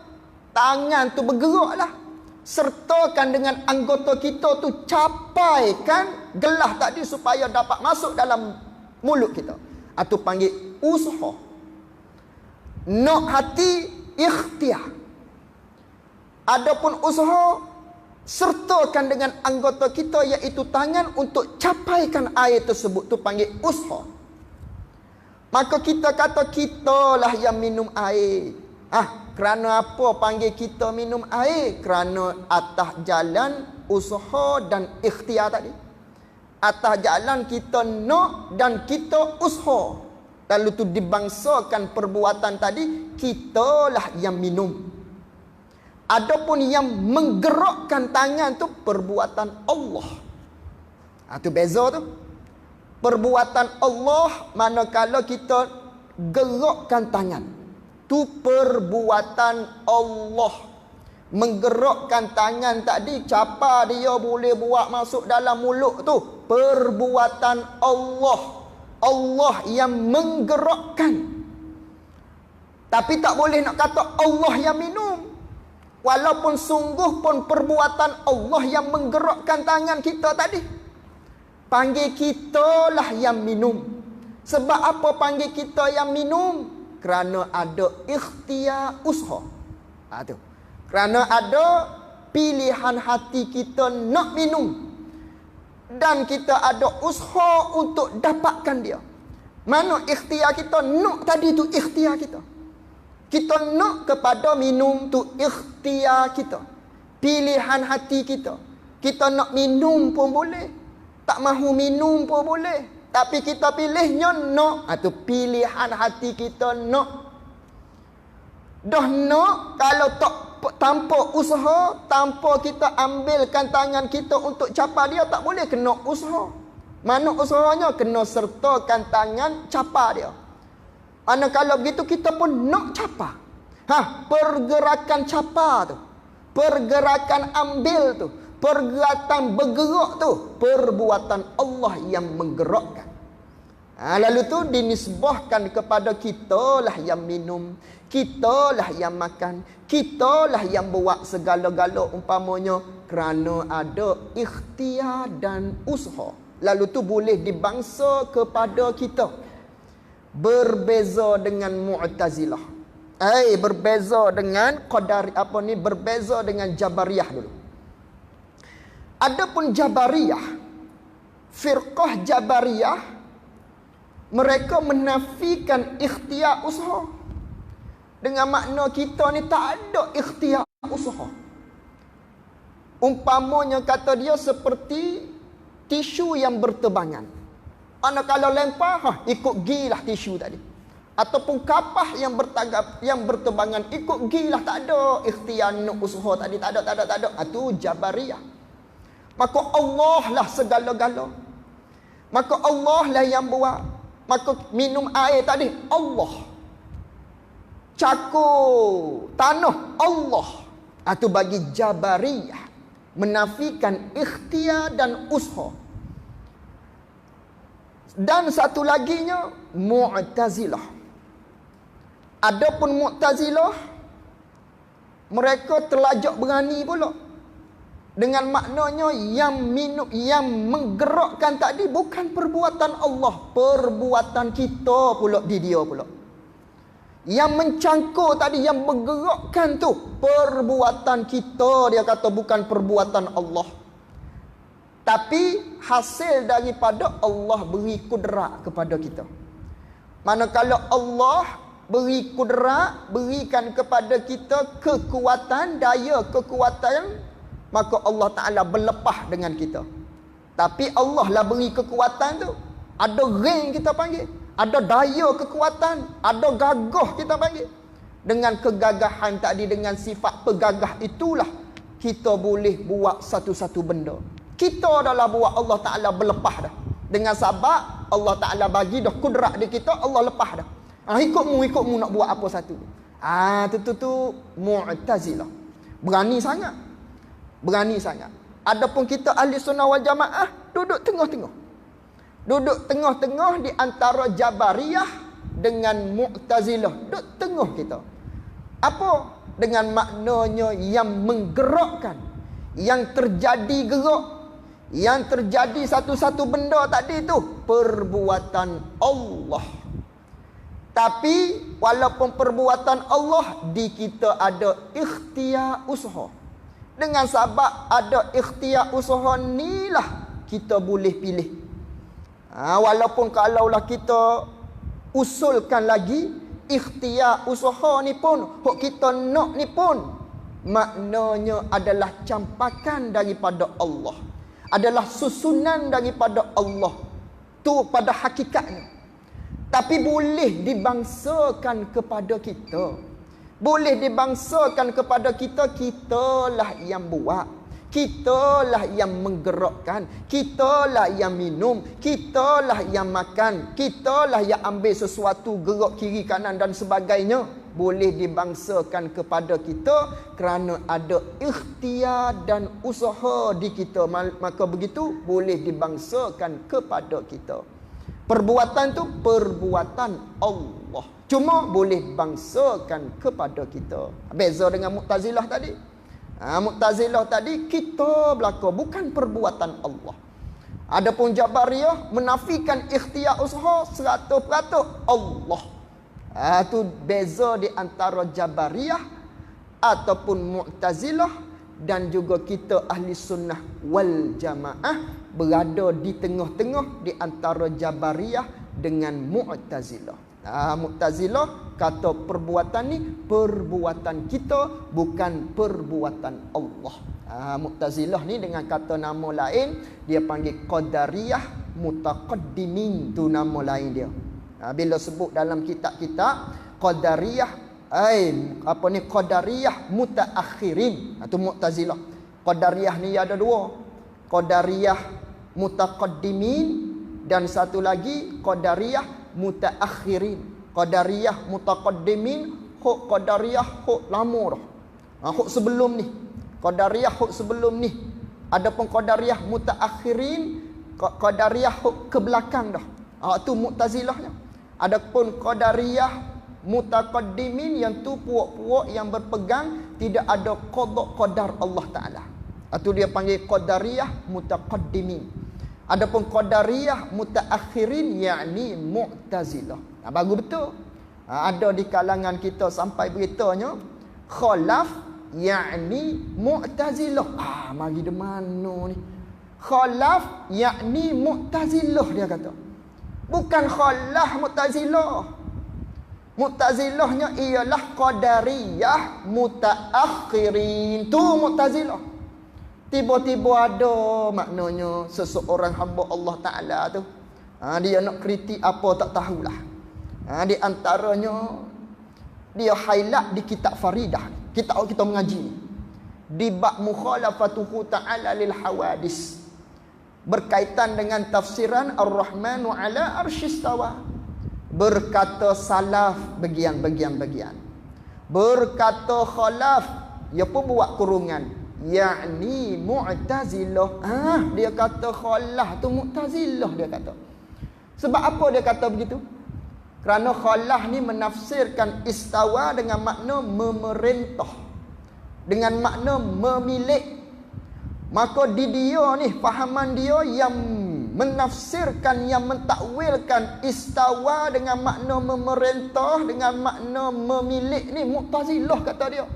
Tangan tu bergeraklah, sertakan dengan anggota kita tu, capaikan gelas tadi supaya dapat masuk dalam mulut kita. Atau panggil usaha. Nak hati, ikhtiar. Adapun usaha, sertakan dengan anggota kita, iaitu tangan, untuk capaikan air tersebut. Tu panggil usaha. Maka kita kata kita lah yang minum air, Kerana apa panggil kita minum air? Kerana atas jalan usaha dan ikhtiar tadi. Atas jalan kita nak dan kita usaha. Lalu tu dibangsakan perbuatan tadi, kitalah yang minum. Adapun yang menggerakkan tangan tu perbuatan Allah. Tu beza tu. Perbuatan Allah manakala kita gerakkan tangan. Tu perbuatan Allah. Menggerakkan tangan tadi, capa dia boleh buat masuk dalam mulut tu. Perbuatan Allah. Allah yang menggerakkan. Tapi tak boleh nak kata Allah yang minum. Walaupun sungguh pun perbuatan Allah yang menggerakkan tangan kita tadi. Panggil kita lah yang minum. Sebab apa panggil kita yang minum? Kerana ada ikhtiar usaha. Tu. Kerana ada pilihan hati kita nak minum. Dan kita ada usaha untuk dapatkan dia. Mana ikhtiar kita nak tadi tu ikhtiar kita. Kita nak kepada minum tu ikhtiar kita. Pilihan hati kita. Kita nak minum pun boleh. Tak mahu minum pun boleh. Tapi kita pilihnya nak. Tu pilihan hati kita nak. Dah nak, kalau tak tanpa usaha, tanpa kita ambilkan tangan kita untuk capa dia, tak boleh kena usaha. Mana usahanya? Kena sertakan tangan capa dia. Kalau begitu kita pun nak capa. Pergerakan capa tu, pergerakan ambil tu, pergerakan bergerak tu, perbuatan Allah yang menggerakkan. Lalu tu dinisbahkan kepada kitalah yang minum, kitalah yang makan, kitalah yang buat segala-gala umpamanya kerana ada ikhtiar dan usaha. Lalu tu boleh dibangsa kepada kita. Berbeza dengan Mu'tazilah. Berbeza dengan Qadari, berbeza dengan Jabariyah dulu. Adapun Jabariyah, firqah Jabariyah, mereka menafikan ikhtiar usaha. Dengan makna kita ni tak ada ikhtiar usaha. Umpamanya kata dia seperti tisu yang bertebangan. Kalau lempar, ikut gilah tisu tadi. Ataupun kapah yang bertebangan, ikut gilah, tak ada ikhtiar nak usaha tadi, tak ada. Itu Jabariyah. Maka Allah lah segala-gala. Maka Allah lah yang buat. Maka minum air tadi Allah. Cakur tanah Allah. Itu bagi Jabariyah. Menafikan ikhtiar dan usaha. Dan satu laginya Mu'tazilah. Adapun Mu'tazilah, mereka terlajak berani pula. Dengan maknanya yang menggerakkan tadi bukan perbuatan Allah, perbuatan kita pula di dia pula. Yang mencangkul tadi, yang menggerakkan tu perbuatan kita, dia kata bukan perbuatan Allah. Tapi hasil daripada Allah beri kudrat kepada kita. Manakala Allah beri kudrat, berikan kepada kita kekuatan, daya kekuatan, maka Allah Ta'ala berlepah dengan kita. Tapi Allah lah beri kekuatan tu. Ada ring kita panggil. Ada daya kekuatan. Ada gagah kita panggil. Dengan kegagahan tadi, dengan sifat pegagah itulah kita boleh buat satu-satu benda. Kita adalah buat, Allah Ta'ala berlepah dah. Dengan sebab Allah Ta'ala bagi dah kudrat di kita, Allah lepah dah. Ikutmu nak buat apa satu. Tu Mu'tazilah. Berani sangat. Adapun kita ahli sunnah wal jamaah duduk tengah-tengah. Duduk tengah-tengah di antara Jabariyah dengan Mu'tazilah. Duduk tengah kita. Apa? Dengan maknanya yang menggerakkan, yang terjadi gerak, yang terjadi satu-satu benda tadi tu perbuatan Allah. Tapi walaupun perbuatan Allah, di kita ada ikhtiar usaha. Dengan sebab ada ikhtiar usaha ni lah kita boleh pilih. Walaupun kalaulah kita usulkan lagi, ikhtiar usaha ni pun, hok kita nak ni pun, maknanya adalah campakan daripada Allah, adalah susunan daripada Allah tu pada hakikatnya. Tapi boleh dibangsakan kepada kita, boleh dibangsakan kepada kita, kitalah yang buat, kitalah yang menggerakkan, kitalah yang minum, kitalah yang makan, kitalah yang ambil sesuatu, gerak kiri kanan dan sebagainya. Boleh dibangsakan kepada kita kerana ada ikhtiar dan usaha di kita, maka begitu boleh dibangsakan kepada kita. Perbuatan tu perbuatan Allah, cuma boleh bangsakan kepada kita. Beza dengan Mu'tazilah tadi. Mu'tazilah tadi kita belaka, bukan perbuatan Allah. Adapun Jabariyah menafikan ikhtiar usaha 100% Allah. Tu beza di antara Jabariyah ataupun Mu'tazilah dan juga kita ahli sunnah wal jamaah, berada di tengah-tengah di antara Jabariyah dengan Mu'tazilah. Mu'tazilah kata perbuatan ni perbuatan kita, bukan perbuatan Allah. Mu'tazilah ni dengan kata nama lain dia panggil Qadariyah Mutaqaddimin, tu nama lain dia. Bila sebut dalam kitab-kitab Qadariyah, Qadariyah Mutaakhirin, itu Mu'tazilah. Qadariyah ni ada dua, Qadariyah Mutaqaddimin dan satu lagi Qadariyah Mutaakhirin. Qadariyah Mutaqaddimin hok Qadariyah hok lama dah, hok sebelum ni. Qadariyah hok sebelum ni. Adapun Qadariyah Mutaakhirin, Qadariyah hok ke belakang dah. Tu Mu'tazilahnya. Adapun Qadariyah Mutaqaddimin, yang tu puak-puak yang berpegang tidak ada qada qadar Allah Taala. Itu dia panggil Qadariyah Mutaqaddimin. Adapun Qadariyah Mutaakhirin yakni Mu'tazilah. Bagus betul. Ada di kalangan kita sampai beritanya khalaf yakni Mu'tazilah. Mari di mana ni? Khalaf yakni Mu'tazilah dia kata. Bukan khalaf Mu'tazilah. Mu'tazilahnya ialah Qadariyah Mutaakhirin. Tu Mu'tazilah. Tiba-tiba ada maknanya seseorang hamba Allah Ta'ala tu, dia nak kritik apa tak tahulah. Di antaranya dia highlight di kitab Faridah, kitab kita mengaji di bab mukhalafatuhu ta'ala lil hawadis, berkaitan dengan tafsiran Ar-Rahmanu ala arsyistawa. Berkata salaf bagian. Berkata khalaf, dia pun buat kurungan, yakni Mu'tazilah. Dia kata khalaf tu Mu'tazilah dia kata. Sebab apa dia kata begitu? Kerana khalaf ni menafsirkan istawa dengan makna memerintah, dengan makna memilik. Maka di dia ni, fahaman dia yang menafsirkan, yang mentakwilkan istawa dengan makna memerintah, dengan makna memilik ni Mu'tazilah kata dia.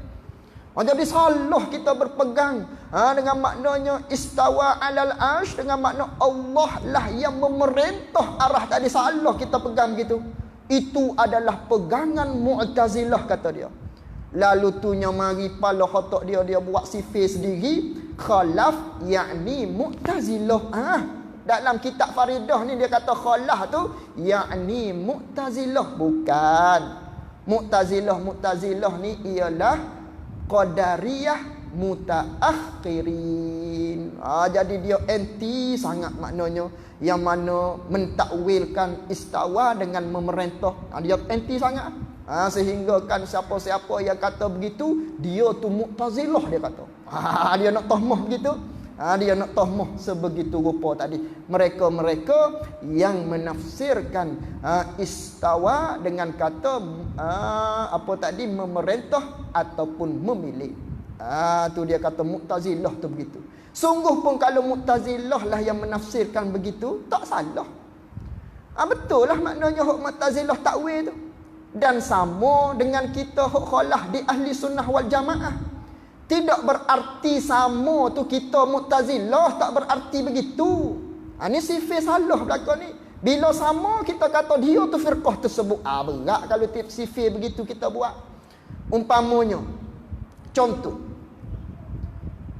Jadi salah kita berpegang dengan maknanya istawa alal arsh, dengan makna Allah lah yang memerintah arah tadi. Salah kita pegang gitu. Itu adalah pegangan Mu'tazilah kata dia. Lalu tunya mari pala otak dia buat sifir sendiri, khalaf yakni Mu'tazilah. Dalam kitab Faridah ni dia kata khalaf tu yakni Mu'tazilah. Bukan. Mu'tazilah ni ialah Qadariyah Mutaakhirin. Jadi dia anti sangat maknanya, yang mana mentakwilkan istawa dengan memerintah. Dia anti sangat. Sehingga kan siapa-siapa yang kata begitu, dia tu Mu'tazilah dia kata. Dia nak tahmah begitu. Dia nak tahmah sebegitu rupa tadi. Mereka-mereka yang menafsirkan istawa dengan kata memerintah ataupun memilih. Tu dia kata Mu'tazilah tu begitu. Sungguh pun kalau Mu'tazilah lah yang menafsirkan begitu, tak salah. Betul lah maknanya hak Mu'tazilah takwil tu. Dan sama dengan kita hak khalaf di ahli sunnah wal jamaah. Tidak berarti sama tu kita Mu'tazilah, tak berarti begitu. Ni sifir salah belakang ni. Bila sama kita kata dia tu firqah tersebut. Berat kalau sifir begitu kita buat. Umpamanya, contoh,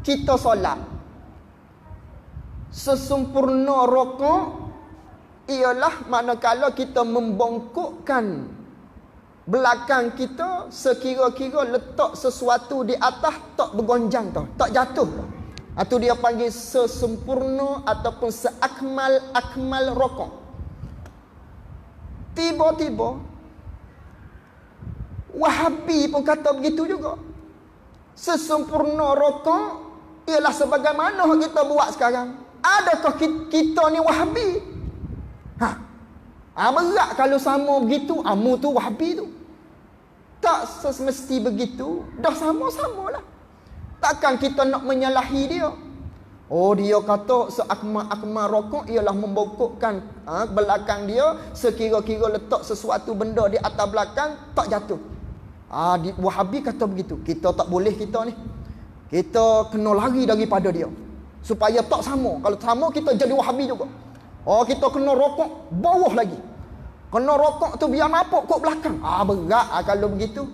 kita solat, sesempurna rokok ialah manakala kita membongkokkan belakang kita sekira-kira letak sesuatu di atas tak bergonjang tau, tak jatuh tau. Atau dia panggil sesempurna ataupun seakmal rokok. Tiba-tiba Wahabi pun kata begitu juga. Sesempurna rokok ialah sebagaimana kita buat sekarang. Adakah kita ni Wahabi? Berat kalau sama begitu. Mu tu Wahabi tu. Tak semesti begitu. Dah sama-sama lah. Takkan kita nak menyalahi dia. Oh, dia kata seakmal rokok ialah membongkokkan belakang dia sekira-kira letak sesuatu benda di atas belakang tak jatuh. Wahabi kata begitu. Kita tak boleh kita ni. Kita kena lari daripada dia. Supaya tak sama. Kalau sama kita jadi Wahabi juga. Kita kena rokok bawah lagi. Kena rokok tu biar nampak kot belakang. Berat kalau begitu.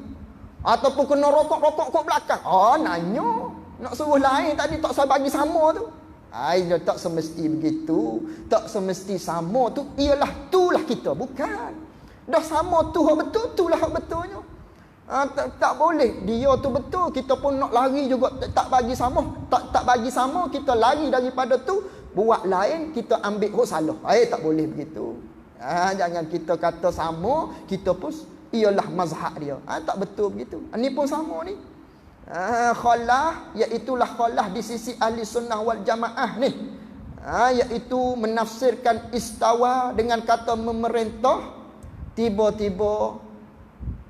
Ataupun kena rokok kot belakang. Nanya. Nak suruh lain tadi tak saya bagi sama tu. Tak semesti begitu. Tak semesti sama tu. Ialah tulah kita. Bukan. Dah sama tu hak betul. Tulah hak betulnya. Tak boleh. Dia tu betul. Kita pun nak lari juga. Tak bagi sama. Tak bagi sama. Kita lari daripada tu. Buat lain. Kita ambil hak salah. Tak boleh begitu. Jangan kita kata sama. Kita pun ialah mazhab dia. Tak betul begitu. Ni pun sama ni. Khalah, iaitulah khalah di sisi ahli sunnah wal jamaah ni. Iaitu menafsirkan istawa dengan kata memerintah. Tiba-tiba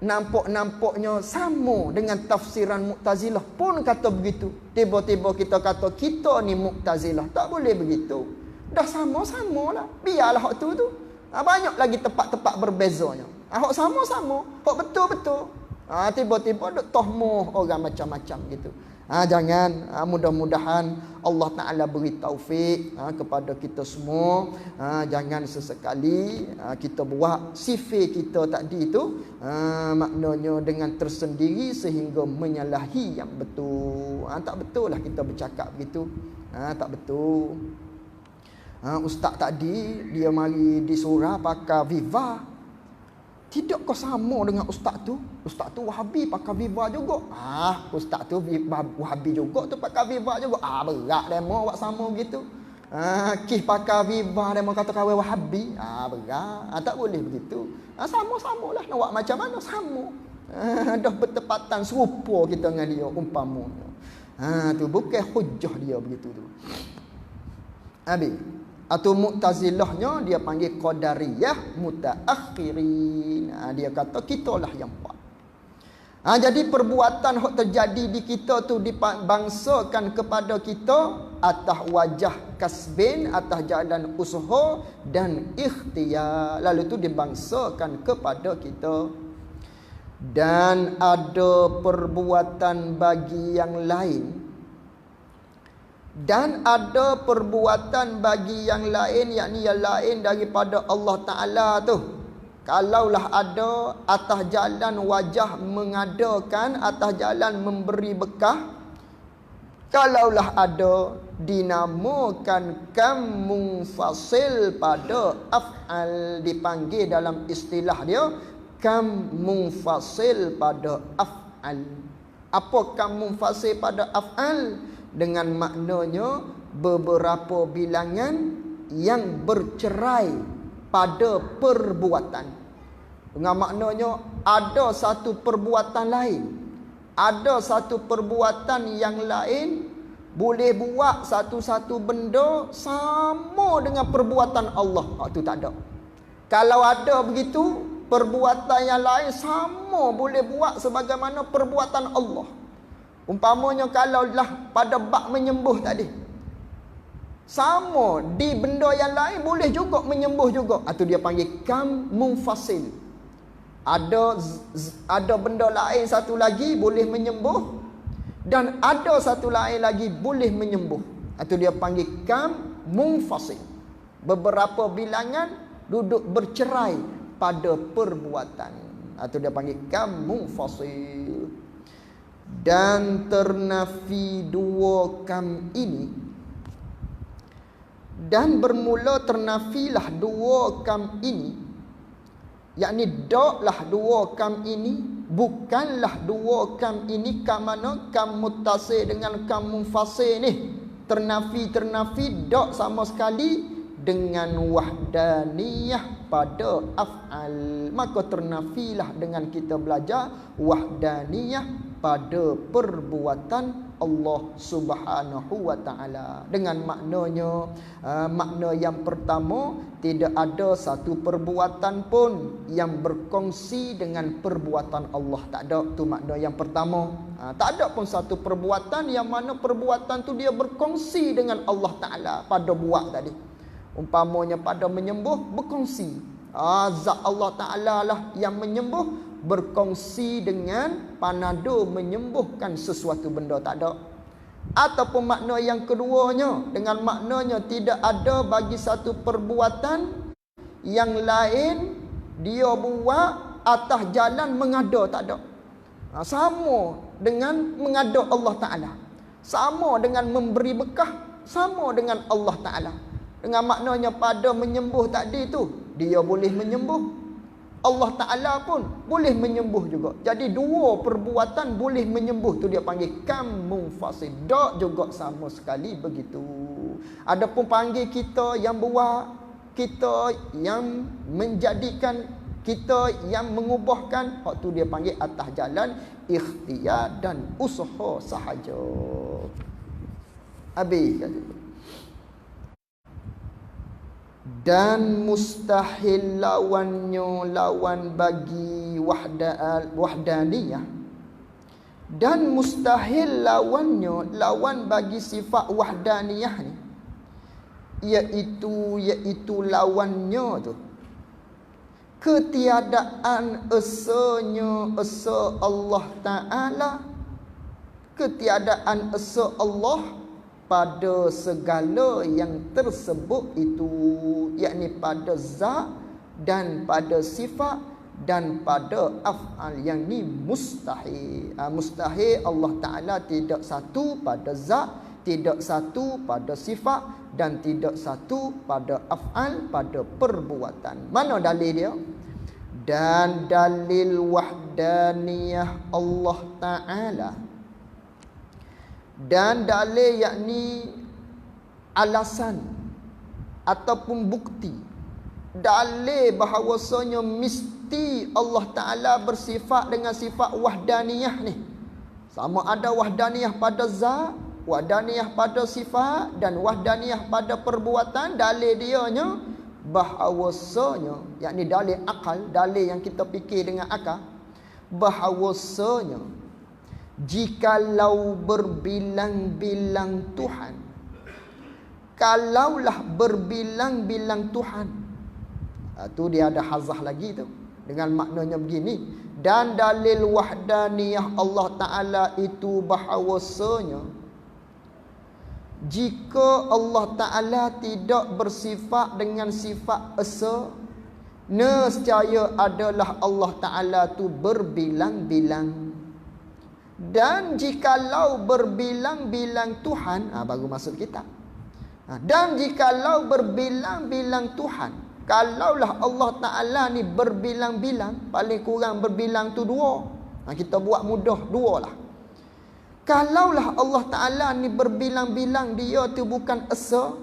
nampak-nampaknya sama dengan tafsiran Mu'tazilah pun kata begitu. Tiba-tiba kita kata kita ni Mu'tazilah. Tak boleh begitu. Dah sama-sama lah. Biarlah hak tu. Banyak lagi tempat-tempat berbezanya. Hak sama-sama. Hak betul-betul. Tiba-tiba duk tohmuh orang macam-macam gitu. Jangan. Mudah-mudahan Allah Ta'ala beri taufik kepada kita semua. Jangan sesekali kita buat sifir kita tadi tu maknanya dengan tersendiri sehingga menyalahi yang betul. Tak betul lah kita bercakap begitu. Tak betul. Ustaz tadi dia mari di surah pakai Viva. Tidakkah sama dengan ustaz tu? Ustaz tu Wahabi pakai Viva juga. Ustaz tu Wahabi juga tu pakai Viva juga. Berat demo buat sama begitu. Kih pakai Viva demo kata kawai Wahabi. Berat. Tak boleh begitu. Sama-samalah nak buat macam mana sama. Dah bertepatan serupa kita dengan dia umpamanya. Tu bukan hujah dia begitu tu. Habis. Atau Mu'tazilahnya dia panggil Qadariyah mutaakhirin. Dia kata kitalah yang buat. Jadi perbuatan yang terjadi di kita tu dibangsakan kepada kita atas wajah kasbin, atas jalan usaha dan ikhtiar. Lalu tu dibangsakan kepada kita. Dan ada perbuatan bagi yang lain. Dan ada perbuatan bagi yang lain, yakni yang lain daripada Allah Ta'ala tu. Kalaulah ada atas jalan wajah mengadakan, atas jalan memberi bekah. Kalaulah ada dinamakan kam munfasil pada af'al, dipanggil dalam istilah dia kam munfasil pada af'al. Apa kam munfasil pada af'al? Dengan maknanya beberapa bilangan yang bercerai pada perbuatan. Dengan maknanya ada satu perbuatan lain. Ada satu perbuatan yang lain boleh buat satu-satu benda sama dengan perbuatan Allah. Itu tak ada. Kalau ada begitu, perbuatan yang lain sama boleh buat sebagaimana perbuatan Allah. Umpamanya kalaulah pada bab menyembuh tadi. Sama di benda yang lain boleh juga menyembuh juga. Atau dia panggil kam munfasil. Ada benda lain satu lagi boleh menyembuh. Dan ada satu lain lagi boleh menyembuh. Atau dia panggil kam munfasil. Beberapa bilangan duduk bercerai pada perbuatan. Atau dia panggil kam munfasil. Dan ternafi dua kam ini, dan bermula ternafilah dua kam ini, yakni daklah dua kam ini, bukanlah dua kam ini kam mana? Kam muttasil dengan kam munfasil ni. Ternafi dak sama sekali dengan wahdaniyah pada af'al. Maka ternafilah dengan kita belajar wahdaniyah pada perbuatan Allah Subhanahu wa taala. Dengan maknanya, makna yang pertama, tidak ada satu perbuatan pun yang berkongsi dengan perbuatan Allah. Tak ada, tu makna yang pertama. Tak ada pun satu perbuatan yang mana perbuatan tu dia berkongsi dengan Allah taala pada buat tadi. Umpamanya pada menyembuh berkongsi. Zat Allah taala lah yang menyembuh, berkongsi dengan panado menyembuhkan sesuatu benda. Tak ada. Ataupun makna yang keduanya, dengan maknanya tidak ada bagi satu perbuatan yang lain dia buat atas jalan mengada. Tak ada. Sama dengan mengada Allah Ta'ala, sama dengan memberi bekah, sama dengan Allah Ta'ala. Dengan maknanya pada menyembuh tadi tu, dia boleh menyembuh, Allah Ta'ala pun boleh menyembuh juga. Jadi dua perbuatan boleh menyembuh tu dia panggil kam munfasil. Tak juga sama sekali begitu. Adapun panggil kita yang buat, kita yang menjadikan, kita yang mengubahkan, hak tu dia panggil atas jalan ikhtiar dan usaha sahaja. Habis kata. Dan mustahil lawannya lawan bagi wahdaniyah. Dan mustahil lawannya lawan bagi sifat wahdaniyah ni, iaitu lawannya tu ketiadaan esanya esa Allah Ta'ala, ketiadaan esa Allah pada segala yang tersebut itu, yakni pada zat dan pada sifat dan pada af'al. Yang ni mustahil. Mustahil Allah Ta'ala tidak satu pada zat, tidak satu pada sifat dan tidak satu pada af'al, pada perbuatan. Mana dalil dia? Dan dalil wahdaniyah Allah Ta'ala, dan dalil yakni alasan ataupun bukti, dalil bahawasanya mesti Allah Ta'ala bersifat dengan sifat wahdaniyah ni. Sama ada wahdaniyah pada zat, wahdaniyah pada sifat dan wahdaniyah pada perbuatan. Dalil dianya bahawasanya, yakni dalil akal, dalil yang kita fikir dengan akal, bahawasanya jikalau berbilang-bilang Tuhan, kalaulah berbilang-bilang Tuhan, tu dia ada hazah lagi tu, dengan maknanya begini. Dan dalil wahdaniyah Allah Ta'ala itu bahawasanya jika Allah Ta'ala tidak bersifat dengan sifat esa, nescaya adalah Allah Ta'ala tu berbilang-bilang. Dan jikalau berbilang-bilang Tuhan, baru masuk kita. Dan jikalau berbilang-bilang Tuhan, kalaulah Allah Ta'ala ni berbilang-bilang, paling kurang berbilang tu dua. Kita buat mudah, dua lah. Kalaulah Allah Ta'ala ni berbilang-bilang dia tu bukan esa,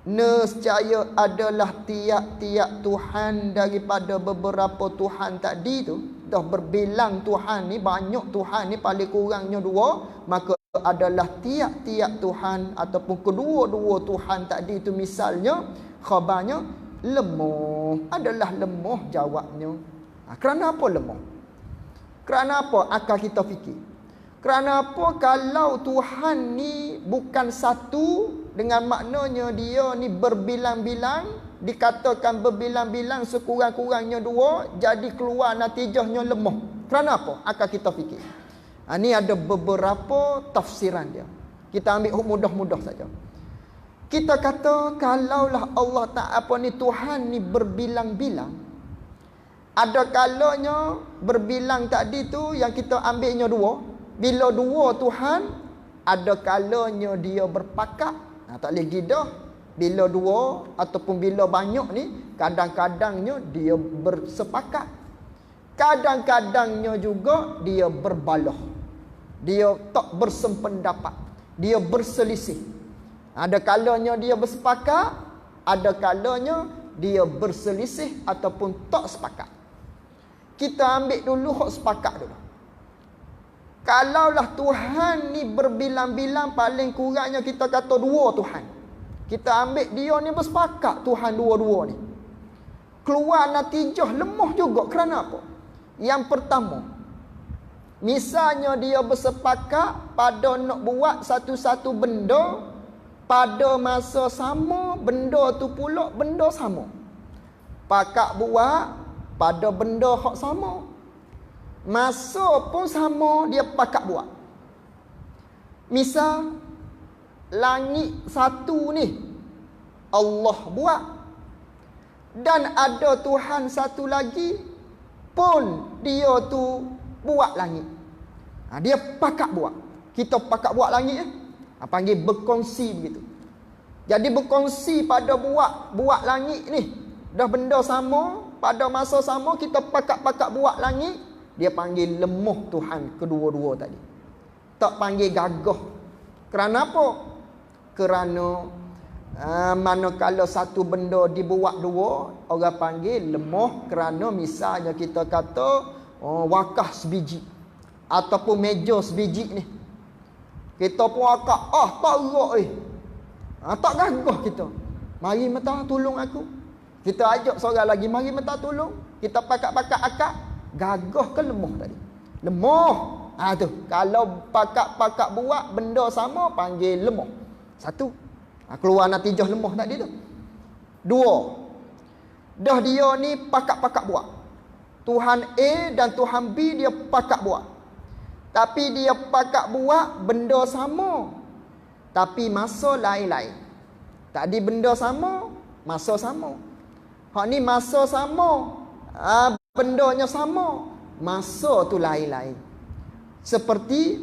nescaya adalah tiap-tiap Tuhan daripada beberapa Tuhan tadi tu. Dah berbilang Tuhan ni, banyak Tuhan ni, paling kurangnya dua, maka adalah tiap-tiap Tuhan ataupun kedua-dua Tuhan tadi itu, misalnya khabarnya lemah, adalah lemah jawabnya. Kerana apa lemah? Kerana apa akal kita fikir? Kerana apa kalau Tuhan ni bukan satu, dengan maknanya dia ni berbilang-bilang, dikatakan berbilang-bilang, sekurang-kurangnya dua, jadi keluar natijahnya lemah. Kerana apa? Akal kita fikir. Ini ada beberapa tafsiran dia. Kita ambil mudah-mudah saja. Kita kata kalaulah Allah tak apa ni, Tuhan ni berbilang-bilang, ada kalanya berbilang tadi tu yang kita ambilnya dua. Bila dua Tuhan, ada kalanya dia berpakat. Tak boleh gidah. Bila dua ataupun bila banyak ni, kadang-kadangnya dia bersepakat. Kadang-kadangnya juga dia berbalah. Dia tak bersependapat. Dia berselisih. Ada kalanya dia bersepakat, ada kalanya dia berselisih ataupun tak sepakat. Kita ambil dulu hak sepakat dulu. Kalaulah Tuhan ni berbilang-bilang, paling kurangnya kita kata dua Tuhan. Kita ambil dia ni bersepakat Tuhan dua-dua ni. Keluar natijah lemah juga. Kerana apa? Yang pertama, misalnya dia bersepakat pada nak buat satu-satu benda, pada masa sama, benda tu pula benda sama. Pakat buat pada benda hak sama. Masa pun sama, dia pakat buat. Misal langit satu ni Allah buat, dan ada Tuhan satu lagi pun dia tu buat langit. Dia pakat buat. Kita pakat buat langit panggil berkongsi begitu. Jadi berkongsi pada buat langit ni. Dah benda sama, pada masa sama kita pakat-pakat buat langit. Dia panggil lemah Tuhan kedua-dua tadi. Tak panggil gagah. Kerana apa? Kerana manakala satu benda dibuat dua, orang panggil lemah. Kerana misalnya kita kata wakah sebiji ataupun meja sebiji ni, kita pun akak, tak erak tak gagah kita. Mari minta tolong aku. Kita ajak seorang lagi, mari minta tolong. Kita pakat-pakat akak. Gagah ke lemah tadi? Lemah. Tu. Kalau pakat-pakat buat benda sama, panggil lemah. Satu. Keluar natijah lemah tadi tu. Dua. Dah dia ni pakat-pakat buat. Tuhan A dan Tuhan B dia pakat buat. Tapi dia pakat buat benda sama, tapi masa lain-lain. Tadi benda sama, masa sama. Hak ni masa sama, bendanya sama, masa tu lain-lain. Seperti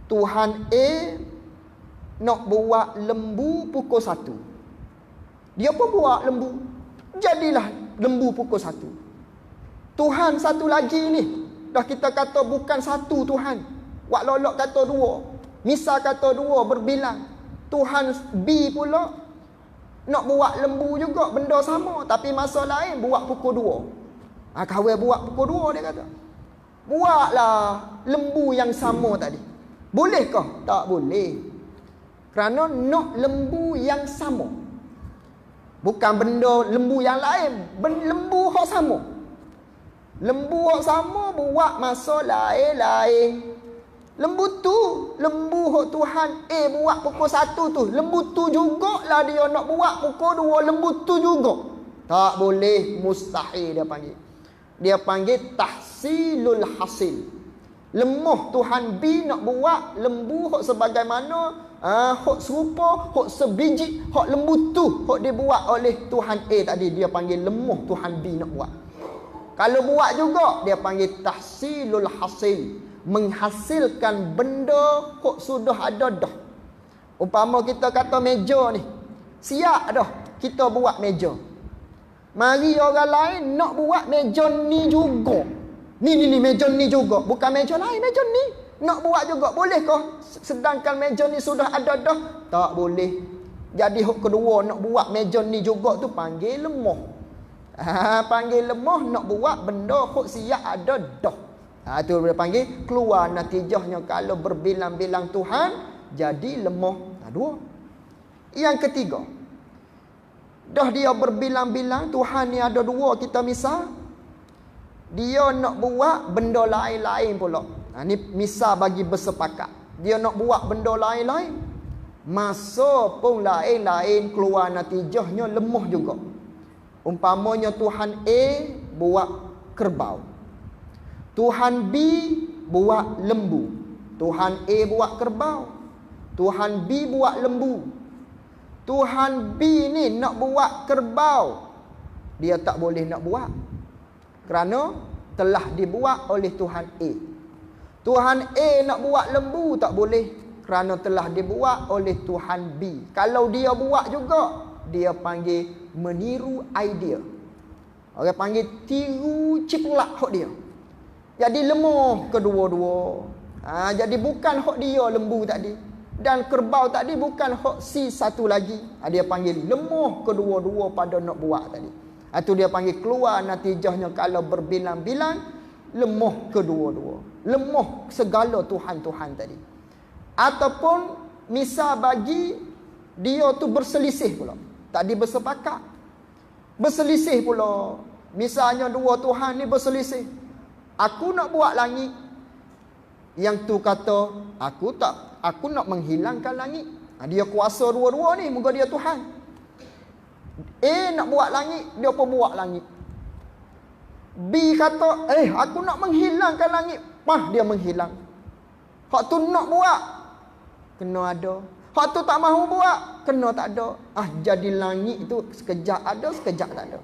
Tuhan A nak buat lembu pukul 1. Dia pun buat lembu. Jadilah lembu pukul 1. Tuhan satu lagi ni, dah kita kata bukan satu Tuhan. Wak lolok kata dua. Misal kata dua berbilang. Tuhan B pula nak buat lembu juga benda sama, tapi masa lain buat pukul 2. Kawan buat pukul 2 dia kata. Buatlah lembu yang sama tadi. Bolehkah? Tak boleh. Kerana nak lembu yang sama. Bukan benda lembu yang lain, lembu hak sama. Lembu hak sama buat masa lain-lain. Lembu hak Tuhan A buat pukul 1 tu, lembu tu jugalah dia nak buat pukul 2, lembu tu juga. Tak boleh, mustahil dia panggil. Dia panggil tahsilul hasil. Lemah Tuhan B nak buat lembu hak sebagaimana hak serupa, hak sebiji, hak lembu tu hak dibuat oleh Tuhan A tadi, dia panggil lemah Tuhan B nak buat. Kalau buat juga dia panggil tahsilul hasil, menghasilkan benda hak sudah ada dah. Umpama kita kata meja ni siap dah, kita buat meja. Mari orang lain nak buat meja ni juga. Ni meja ni juga, bukan meja lain, meja ni nak buat juga. Bolehkah sedangkan meja ni sudah ada dah? Tak boleh. Jadi hak kedua nak buat meja ni juga tu panggil lemah. Panggil lemah nak buat benda hak siap ada dah. Itu dia panggil keluar natijahnya kalau berbilang-bilang Tuhan jadi lemah. Dua. Yang ketiga, dah dia berbilang-bilang Tuhan ni ada dua, kita misal dia nak buat benda lain-lain pula. Ni misal bagi bersepakat. Dia nak buat benda lain-lain, masa pun lain-lain, keluar natijahnya lemah juga. Umpamanya Tuhan A buat kerbau, Tuhan B buat lembu. Tuhan A buat kerbau, Tuhan B buat lembu. Tuhan B ni nak buat kerbau, dia tak boleh nak buat, kerana telah dibuat oleh Tuhan A. Tuhan A nak buat lembu tak boleh, kerana telah dibuat oleh Tuhan B. Kalau dia buat juga, dia panggil meniru idea. Orang panggil tiru ciplak hak dia. Jadi lemah kedua-dua. Jadi bukan hak dia lembu tadi, dan kerbau tadi bukan hak si satu lagi. Dia panggil lemah kedua-dua pada nak buat tadi. Itu dia panggil keluar natijahnya kalau berbilang-bilang, lemah kedua-dua. Lemah segala Tuhan-Tuhan tadi. Ataupun misal bagi dia tu berselisih pula. Tadi bersepakat, berselisih pula. Misalnya dua Tuhan ni berselisih. Aku nak buat langit, yang tu kata aku nak menghilangkan langit. Dia kuasa dua-dua ni, muka dia Tuhan. A nak buat langit, dia pun buat langit. B kata, aku nak menghilangkan langit, dia menghilang. Hak tu nak buat, kena ada. Hak tu tak mahu buat, kena tak ada. Jadi langit itu sekejap ada, sekejap tak ada.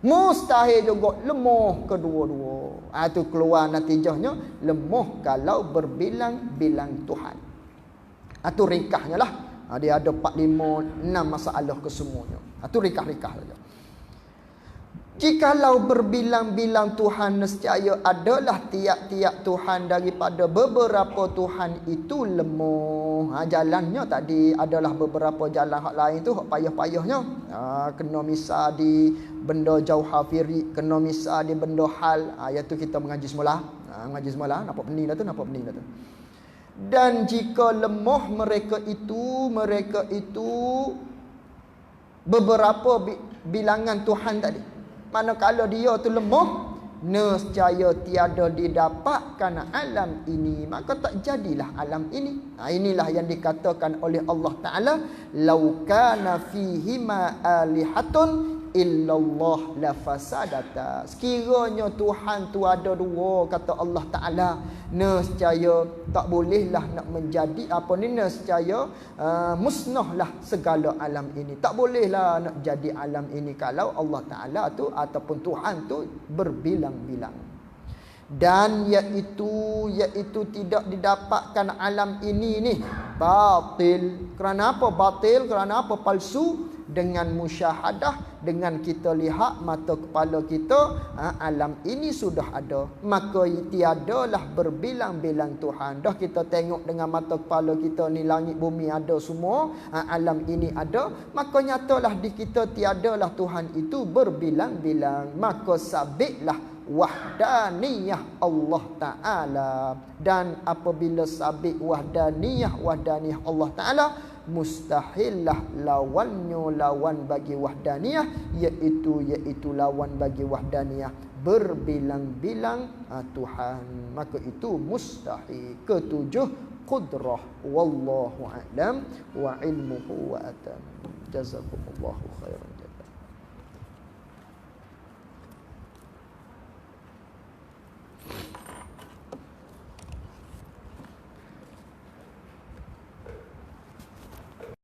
Mustahil juga, lemah kedua-dua. Itu keluar natijahnya, lemah kalau berbilang-bilang Tuhan. Itu ringkasnya lah. Dia ada 4, 5, 6 masalah kesemuanya. Itu ringkas-ringkas saja. Jikalau berbilang-bilang Tuhan, nescaya adalah tiap-tiap Tuhan daripada beberapa Tuhan itu lemah. Jalannya tadi adalah beberapa jalan hak lain tu, hak payah-payahnya. Kena misal di benda jauhar firik, kena misal di benda hal. Iaitu kita mengaji semula. Mengaji semula, nampak pening dah tu, nampak pening dah tu. Dan jika lemah mereka itu beberapa bilangan Tuhan tadi, manakala dia tu lemah, nescaya tiada didapatkan alam ini, maka tak jadilah alam ini. Inilah yang dikatakan oleh Allah Ta'ala, lau kana fihima alihatun illallah lafasadata. Sekiranya Tuhan tu ada dua, kata Allah Ta'ala, nescaya tak bolehlah nak menjadi nescaya musnahlah segala alam ini. Tak bolehlah nak jadi alam ini kalau Allah Ta'ala tu ataupun Tuhan tu berbilang-bilang. Dan iaitu tidak didapatkan alam ini ni batil. Kerana apa batil? Kerana apa palsu? Dengan musyahadah, dengan kita lihat mata kepala kita, alam ini sudah ada, maka tiadalah berbilang-bilang Tuhan. Dah kita tengok dengan mata kepala kita ni, langit bumi ada semua, alam ini ada, maka nyatalah di kita tiadalah Tuhan itu berbilang-bilang. Maka sabitlah wahdaniyah Allah Ta'ala. Dan apabila sabit wahdaniyah Allah Ta'ala, mustahillah lawan bagi wahdaniyah, iaitu lawan bagi wahdaniyah berbilang-bilang Tuhan. Maka itu mustahil. Ketujuh, qudrah. Wallahu a'lam wa ilmuhu wa atam. Jazakumullahu khairan.